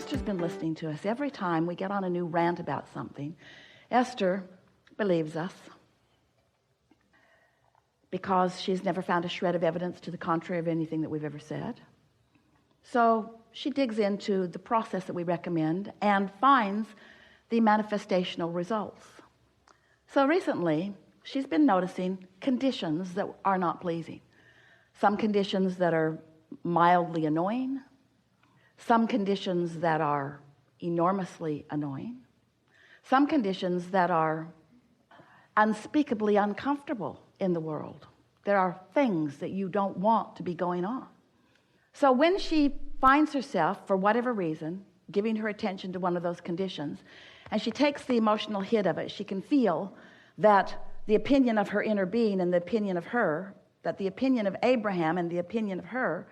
Esther's been listening to us. Every time we get on a new rant about something, Esther believes us because she's never found a shred of evidence to the contrary of anything that we've ever said. So she digs into the process that we recommend and finds the manifestational results. So recently, she's been noticing conditions that are not pleasing. Some conditions that are mildly annoying, some conditions that are enormously annoying, some conditions that are unspeakably uncomfortable in the world. There are things that you don't want to be going on. So when she finds herself, for whatever reason, giving her attention to one of those conditions, and she takes the emotional hit of it, she can feel that the opinion of her inner being and the opinion of her, that the opinion of Abraham and the opinion of her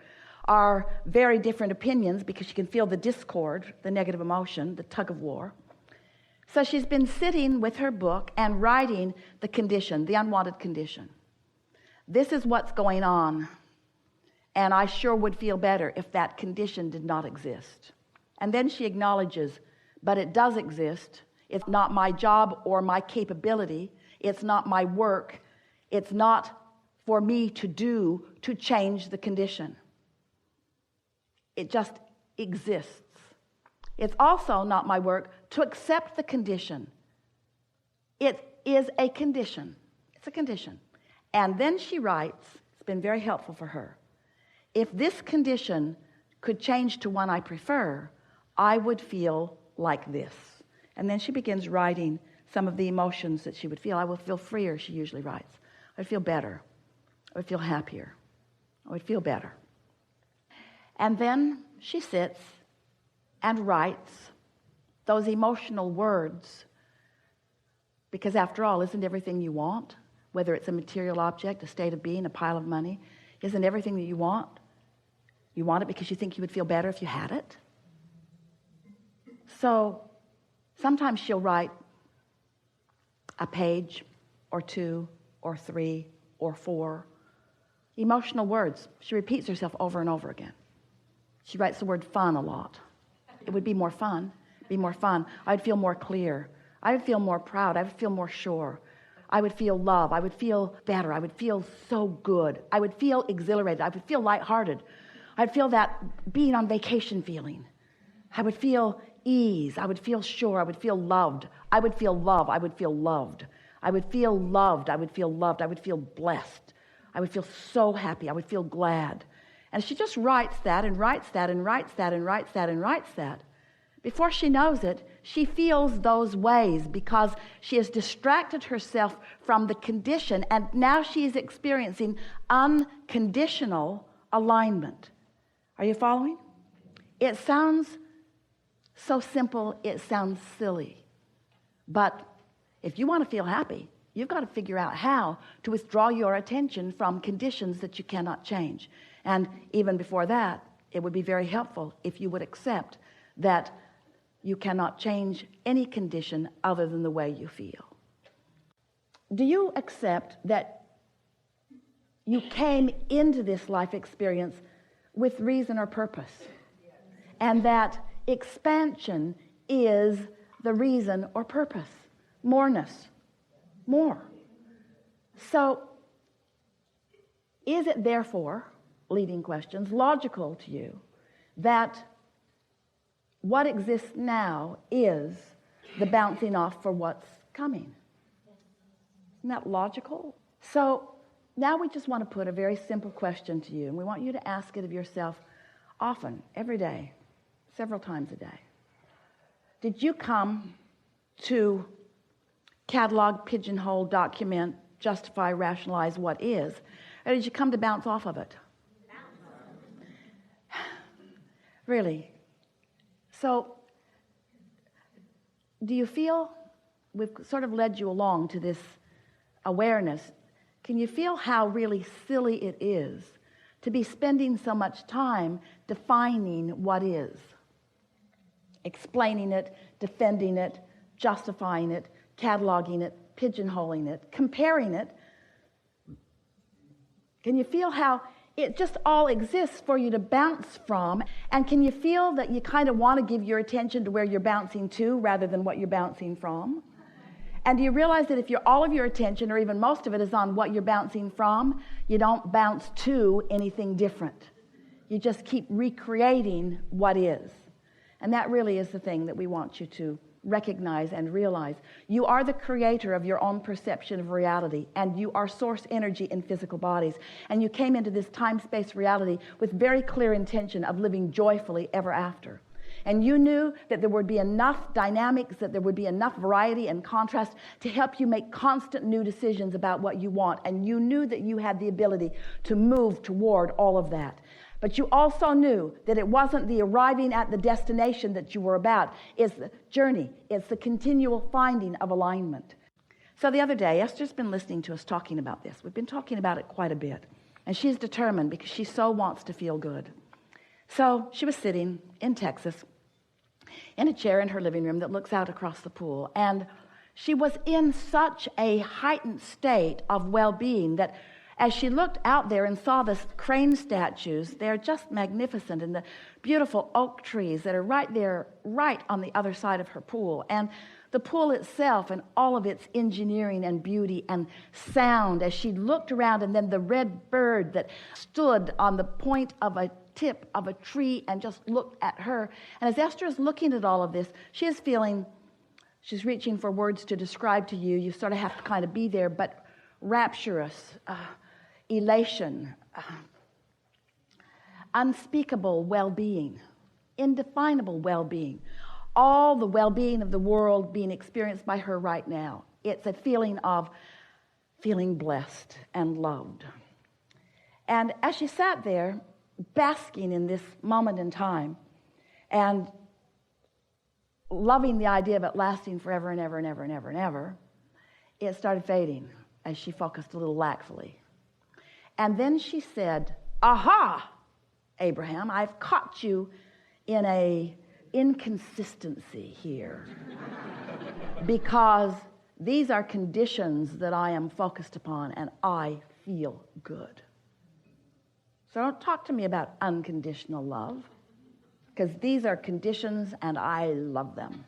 are very different opinions, because she can feel the discord, the negative emotion, the tug of war. So she's been sitting with her book and writing the condition, the unwanted condition. This is what's going on, and I sure would feel better if that condition did not exist. And then she acknowledges, but it does exist. It's not my job or my capability. It's not my work. It's not for me to do to change the condition. It just exists. It's also not my work to accept the condition. It is a condition. It's a condition. And then she writes, it's been very helpful for her, if this condition could change to one I prefer, I would feel like this. And then she begins writing some of the emotions that she would feel. I will feel freer, she usually writes. I would feel better. I would feel happier. I would feel better. And then she sits and writes those emotional words, because after all, isn't everything you want, whether it's a material object, a state of being, a pile of money, isn't everything that you want it because you think you would feel better if you had it? So sometimes she'll write a page or two or three or four emotional words. She repeats herself over and over again. She writes the word fun a lot. It would be more fun. Be more fun. I'd feel more clear. I would feel more proud. I would feel more sure. I would feel love. I would feel better. I would feel so good. I would feel exhilarated. I would feel lighthearted. I'd feel that being on vacation feeling. I would feel ease. I would feel sure. I would feel loved. I would feel love. I would feel loved. I would feel loved. I would feel loved. I would feel blessed. I would feel so happy. I would feel glad. And she just writes that and writes that and writes that and writes that and writes that. Before she knows it, she feels those ways because she has distracted herself from the condition, and now she is experiencing unconditional alignment. Are you following? It sounds so simple, it sounds silly. But if you want to feel happy, you've got to figure out how to withdraw your attention from conditions that you cannot change. And even before that, it would be very helpful if you would accept that you cannot change any condition other than the way you feel. Do you accept that you came into this life experience with reason or purpose? And that expansion is the reason or purpose? Moreness. More. So, is it therefore, leading questions, logical to you that what exists now is the bouncing off for what's coming? Isn't that logical? So now we just want to put a very simple question to you, and we want you to ask it of yourself often, every day, several times a day. Did you come to catalog, pigeonhole, document, justify, rationalize what is, or did you come to bounce off of it? Really? So, do you feel, we've sort of led you along to this awareness, can you feel how really silly it is to be spending so much time defining what is? Explaining it, defending it, justifying it, cataloging it, pigeonholing it, comparing it. Can you feel how It just all exists for you to bounce from. And can you feel that you kind of want to give your attention to where you're bouncing to rather than what you're bouncing from? And do you realize that if all of your attention, or even most of it, is on what you're bouncing from, you don't bounce to anything different. You just keep recreating what is. And that really is the thing that we want you to recognize and realize. You are the creator of your own perception of reality, and you are source energy in physical bodies. And you came into this time-space reality with very clear intention of living joyfully ever after. And you knew that there would be enough dynamics, that there would be enough variety and contrast to help you make constant new decisions about what you want. And you knew that you had the ability to move toward all of that. But you also knew that it wasn't the arriving at the destination that you were about. It's the journey. It's the continual finding of alignment. So the other day, Esther's been listening to us talking about this. We've been talking about it quite a bit. And she's determined because she so wants to feel good. So she was sitting in Texas in a chair in her living room that looks out across the pool. And she was in such a heightened state of well-being that as she looked out there and saw the crane statues, they're just magnificent, and the beautiful oak trees that are right there, right on the other side of her pool. And the pool itself and all of its engineering and beauty and sound as she looked around, and then the red bird that stood on the point of a tip of a tree and just looked at her. And as Esther is looking at all of this, she is feeling, she's reaching for words to describe to you. You sort of have to kind of be there, but rapturous, elation, unspeakable well-being, indefinable well-being, all the well-being of the world being experienced by her right now. It's a feeling of feeling blessed and loved. And as she sat there, basking in this moment in time and loving the idea of it lasting forever and ever and ever and ever and ever, it started fading as she focused a little laxly. And then she said, "Aha, Abraham, I've caught you in a inconsistency here because these are conditions that I am focused upon and I feel good. So don't talk to me about unconditional love, because these are conditions and I love them."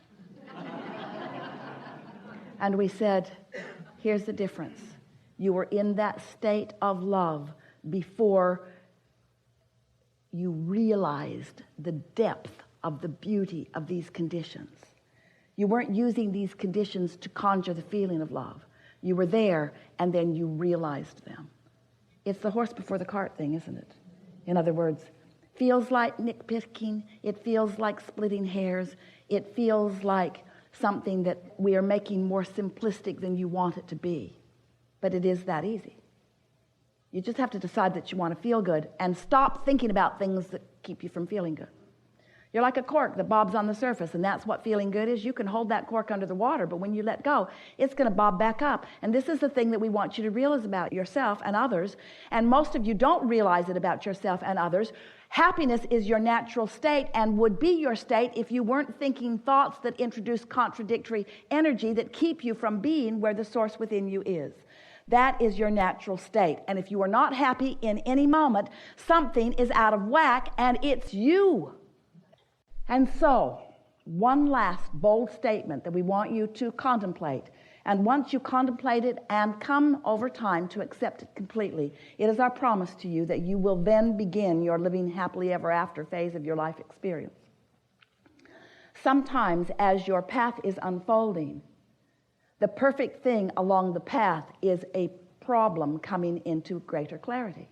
And we said, here's the difference. You were in that state of love before you realized the depth of the beauty of these conditions. You weren't using these conditions to conjure the feeling of love. You were there, and then you realized them. It's the horse before the cart thing, isn't it? In other words, feels like nitpicking. It feels like splitting hairs. It feels like something that we are making more simplistic than you want it to be. But it is that easy. You just have to decide that you want to feel good and stop thinking about things that keep you from feeling good. You're like a cork that bobs on the surface, and that's what feeling good is. You can hold that cork under the water, but when you let go, it's going to bob back up. And this is the thing that we want you to realize about yourself and others. And most of you don't realize it about yourself and others. Happiness is your natural state and would be your state if you weren't thinking thoughts that introduce contradictory energy that keep you from being where the source within you is. That is your natural state. And if you are not happy in any moment, something is out of whack, and it's you. And so, one last bold statement that we want you to contemplate. And once you contemplate it and come over time to accept it completely, it is our promise to you that you will then begin your living happily ever after phase of your life experience. Sometimes as your path is unfolding, the perfect thing along the path is a problem coming into greater clarity.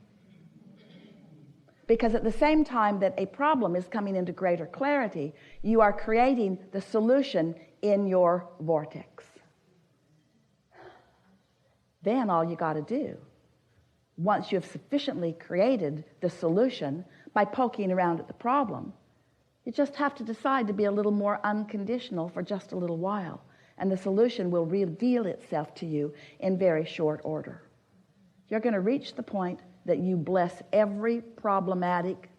Because at the same time that a problem is coming into greater clarity, you are creating the solution in your vortex. Then all you got to do, once you have sufficiently created the solution by poking around at the problem, you just have to decide to be a little more unconditional for just a little while. And the solution will reveal itself to you in very short order. You're going to reach the point that you bless every problematic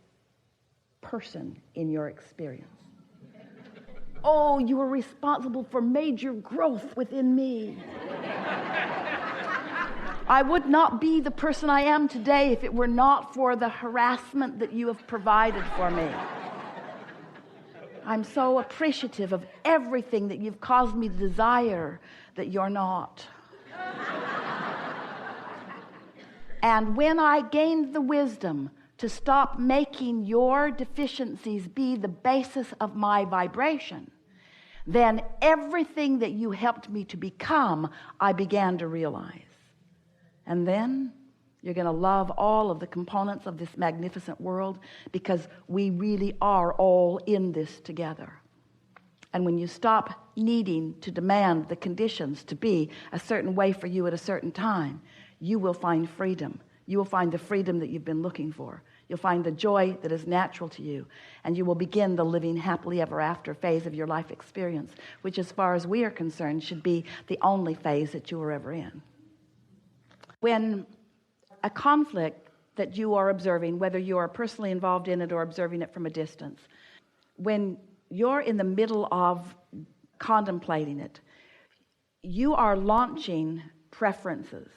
person in your experience. Oh, you are responsible for major growth within me. I would not be the person I am today if it were not for the harassment that you have provided for me. I'm so appreciative of everything that you've caused me to desire that you're not. And when I gained the wisdom to stop making your deficiencies be the basis of my vibration, then everything that you helped me to become, I began to realize. And then you're going to love all of the components of this magnificent world, because we really are all in this together. And when you stop needing to demand the conditions to be a certain way for you at a certain time, you will find freedom. You will find the freedom that you've been looking for. You'll find the joy that is natural to you, and you will begin the living happily ever after phase of your life experience, which, as far as we are concerned, should be the only phase that you are ever in. When a conflict that you are observing, whether you are personally involved in it or observing it from a distance, when you're in the middle of contemplating it, you are launching preferences.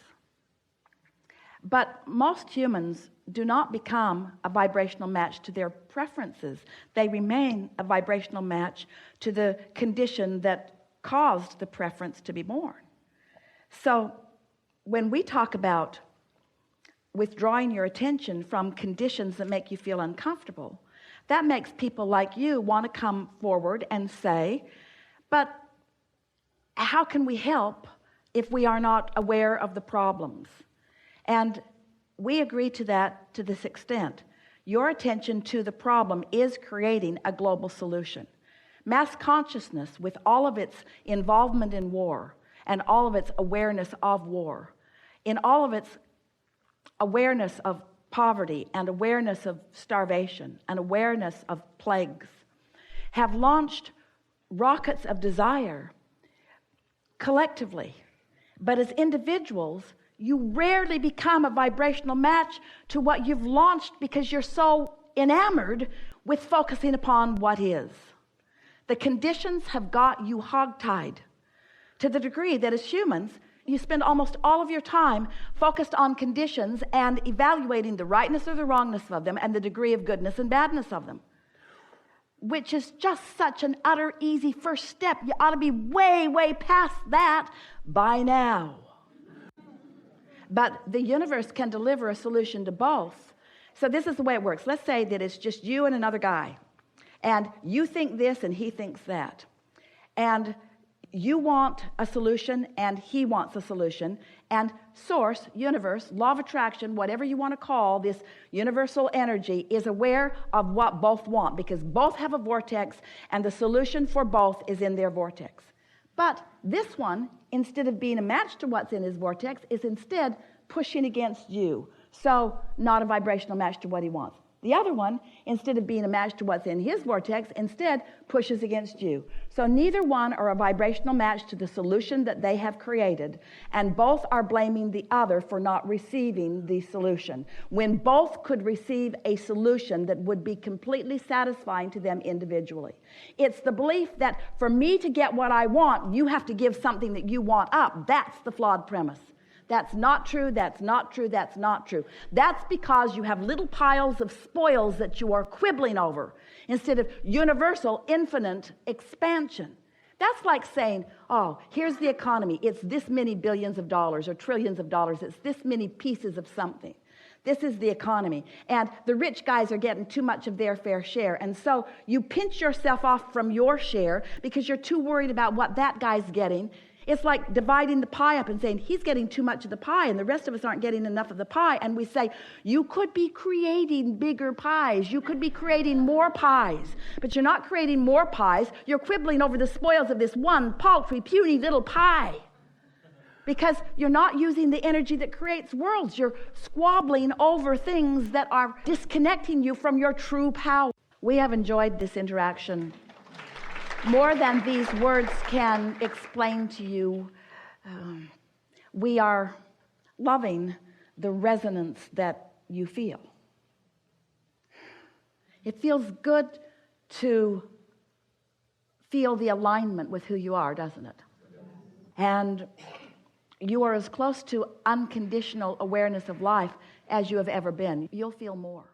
But most humans do not become a vibrational match to their preferences. They remain a vibrational match to the condition that caused the preference to be born. So when we talk about withdrawing your attention from conditions that make you feel uncomfortable, that makes people like you want to come forward and say, but how can we help if we are not aware of the problems? And we agree to that to this extent. Your attention to the problem is creating a global solution. Mass consciousness, with all of its involvement in war and all of its awareness of war, in all of its awareness of poverty and awareness of starvation and awareness of plagues, have launched rockets of desire collectively. But as individuals, you rarely become a vibrational match to what you've launched, because you're so enamored with focusing upon what is. The conditions have got you hogtied to the degree that as humans, you spend almost all of your time focused on conditions and evaluating the rightness or the wrongness of them and the degree of goodness and badness of them, which is just such an utter easy first step. You ought to be way, way past that by now. But the universe can deliver a solution to both. So this is the way it works. Let's say that it's just you and another guy, and you think this and he thinks that, and you want a solution and he wants a solution, and source, universe, law of attraction, whatever you want to call this universal energy, is aware of what both want, because both have a vortex and the solution for both is in their vortex. But this one, instead of being a match to what's in his vortex, is instead pushing against you. So not a vibrational match to what he wants. The other one, instead of being a match to what's in his vortex, instead pushes against you. So neither one are a vibrational match to the solution that they have created, and both are blaming the other for not receiving the solution, when both could receive a solution that would be completely satisfying to them individually. It's the belief that for me to get what I want, you have to give something that you want up. That's the flawed premise. That's not true, that's not true, that's not true. That's because you have little piles of spoils that you are quibbling over instead of universal, infinite expansion. That's like saying, oh, here's the economy. It's this many billions of dollars or trillions of dollars. It's this many pieces of something. This is the economy. And the rich guys are getting too much of their fair share. And so you pinch yourself off from your share because you're too worried about what that guy's getting. It's like dividing the pie up and saying, he's getting too much of the pie and the rest of us aren't getting enough of the pie. And we say, you could be creating bigger pies. You could be creating more pies. But you're not creating more pies. You're quibbling over the spoils of this one paltry, puny little pie. Because you're not using the energy that creates worlds. You're squabbling over things that are disconnecting you from your true power. We have enjoyed this interaction more than these words can explain to you. We are loving the resonance that you feel. It feels good to feel the alignment with who you are, doesn't it? And you are as close to unconditional awareness of life as you have ever been. You'll feel more.